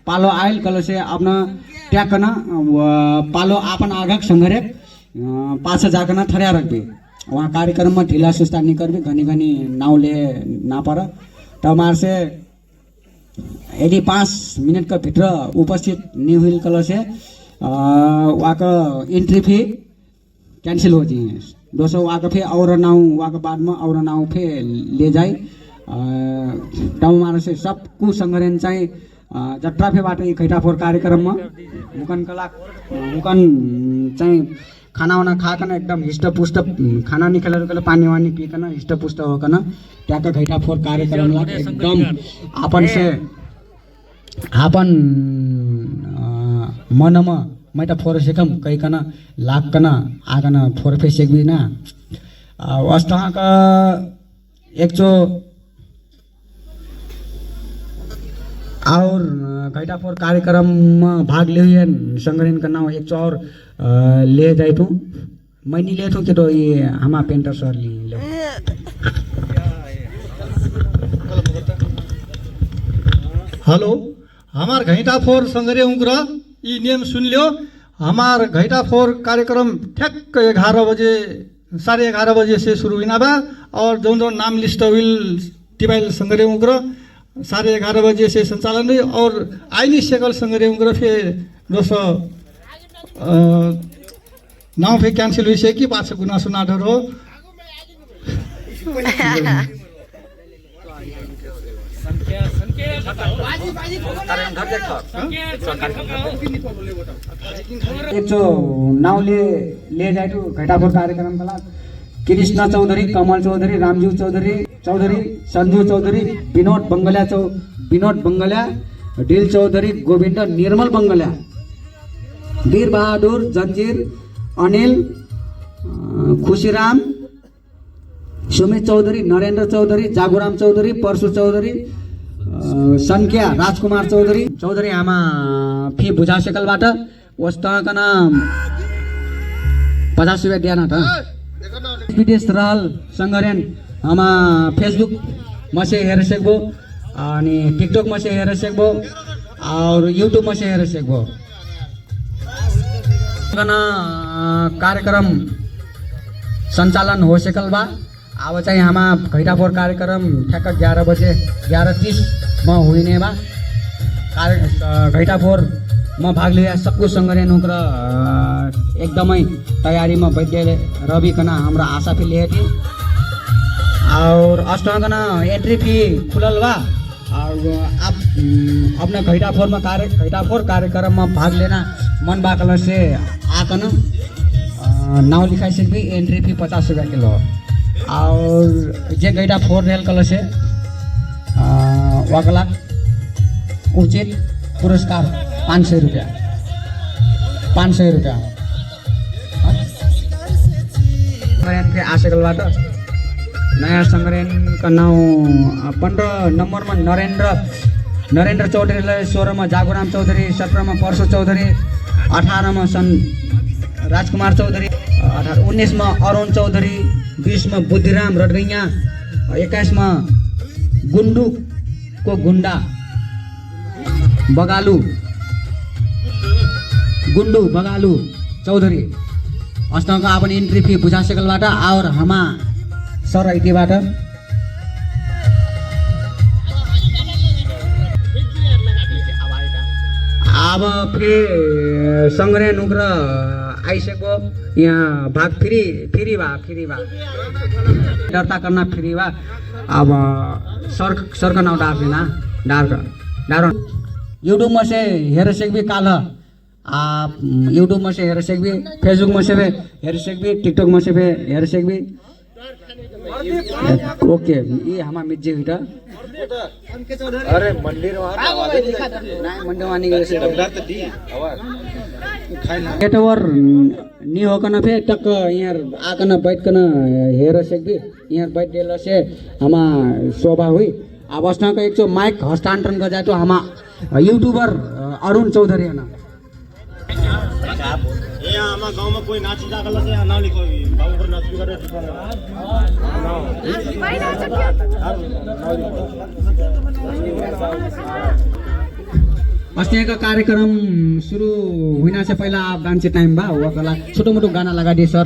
पालो oil call से अपना ट्याकन पालो आपन आगक संगरे पास जाकन थर्या रखबे वहाँ कार्यक्रम में ढिला सुस्ता नहीं करबे घनी घनी नाउले ना पर तमार से यदि 5 मिनट का भित्र उपस्थित नहीं हुई कल से वहाँ का एंट्री फी कैंसिल होती है। दोस्तों वहाँ का फिर और नाव वहाँ के बाद में और नाव फिर ले जाए तमार से सब कुछ संग्रहण चाहिए जट्रा फेबाट खैटाफोर कार्यक्रम में मुकन कला मुकन चाहिँ खाना वाना खाकन एकदम हिष्टपुष्ट खाना निकालेर पानी वानी पीकन हिष्टपुष्ट होकन ट्याक्क खैटाफोर कार्यक्रमलाई एकदम आपन मनमा मैटा फोर सेकम कहिकन लाकन आकन फोर फे सेकबिना अष्टका एकचो और घैटाफोर कार्यक्रम में भाग लिए संग्रहण का नाम एक और ले जाए तो मैं नहीं ले तो कि तो ये हमा पेंटर सर ले हेलो हमार घैटाफोर संग्रह उग्र ये नियम सुन लियो हमार घैटाफोर कार्यक्रम ठ्याक्क 11 बजे 11:30 बजे से शुरू हुई बा और जो नाम लिस्ट विल टिबाइल संग्रह उग्र 11:30 बजे से संचालन हुई और आईनी सेकल संग्रह फिर दोस्तों नाव फिर कैंसिल हुई से कि पास गुनासो ना डरो एक जो नाव ले जाए तो घैटाफोर कार्यक्रम का कृष्ण चौधरी कमल चौधरी रामजू चौधरी संजू चौधरी विनोद बंगल्या डील चौधरी गोविंद निर्मल बंगल्या वीर बहादुर जंजीर अनिल खुशीराम सुमित चौधरी नरेंद्र चौधरी जागुराम चौधरी परशु चौधरी संख्या राजकुमार चौधरी आमा फी बुझा सेकलबाट वस्तका नाम 50 रुपैयाँ दिएन त विदेश रहल संग्रहण आमा फेसबुक में से हेर सकबो अनि टिकटॉक में से हेर सकबो और यूट्यूब में से हेर सकबो कार्यक्रम संचालन हो सकल बा अब चाहिँ हमा घैटाफोर कार्यक्रम ठ्याक्क 11 बजे 11:30 में हुने बा घैटाफोर में भाग लिया सबको संग्रहण उग्र एकदमै तैयारी में बैठे रविकन हमरा आशा फी लिए थी और अष्टकन एंट्री फी खुलल बा और आप अपने घैटाफोर कार्यक्रम में भाग लेना मन बाकल से आकन नाव लिखाई सकबी एंट्री फी 50 रुपया किलो और जे घैटाफोर रेल कल से वकला उचित पुरस्कार 500 रुपया आशकलबाट नयाँ संग्रहण का नाम 15 नंबर में नरेंद्र चौधरी 16 में जागुराम चौधरी 17 में परशु चौधरी 18 में राजकुमार चौधरी 19 में अरुण चौधरी 20 में बुद्धिराम रडगैया 21 में गुंडू को गुंडा Gundu बगालू Chaudhary अस्टका upon entry fee बुझा सकलबाट और हमा सर आइटीबाट अब फिर संग्रह नुग्र आइसक्यो यहाँ भाग फ्री बा दर्ता करना फ्री बा अब सर का नाम डार यूट्यूब में से हेर सकबी काल आप यूट्यूब में से हेर सकबी फेसबुक में से भी हेर सकबी टिकटॉक में से भी हेर सकबी ओके ये हमारा मिर्जी हुई अरे मंदिर गेटवर नहीं होकन फे टक यहाँ आकन बैठकन हेर सकबी यहाँ बैठ देला से हमा शोभा हुई अब अस्ना का एक जो माइक हस्तांतरण कर जाए तो हमा यूट्यूबर अरुण चौधरी है ना यहाँ हमारे गांव में कोई नाच जागल से नाम लिखो बाबू पर नाच भी करे तो अस्ति का कार्यक्रम शुरू होने से पहला आप गाने टाइम बा वो छोटो मोटो गाना लगा दिए सर।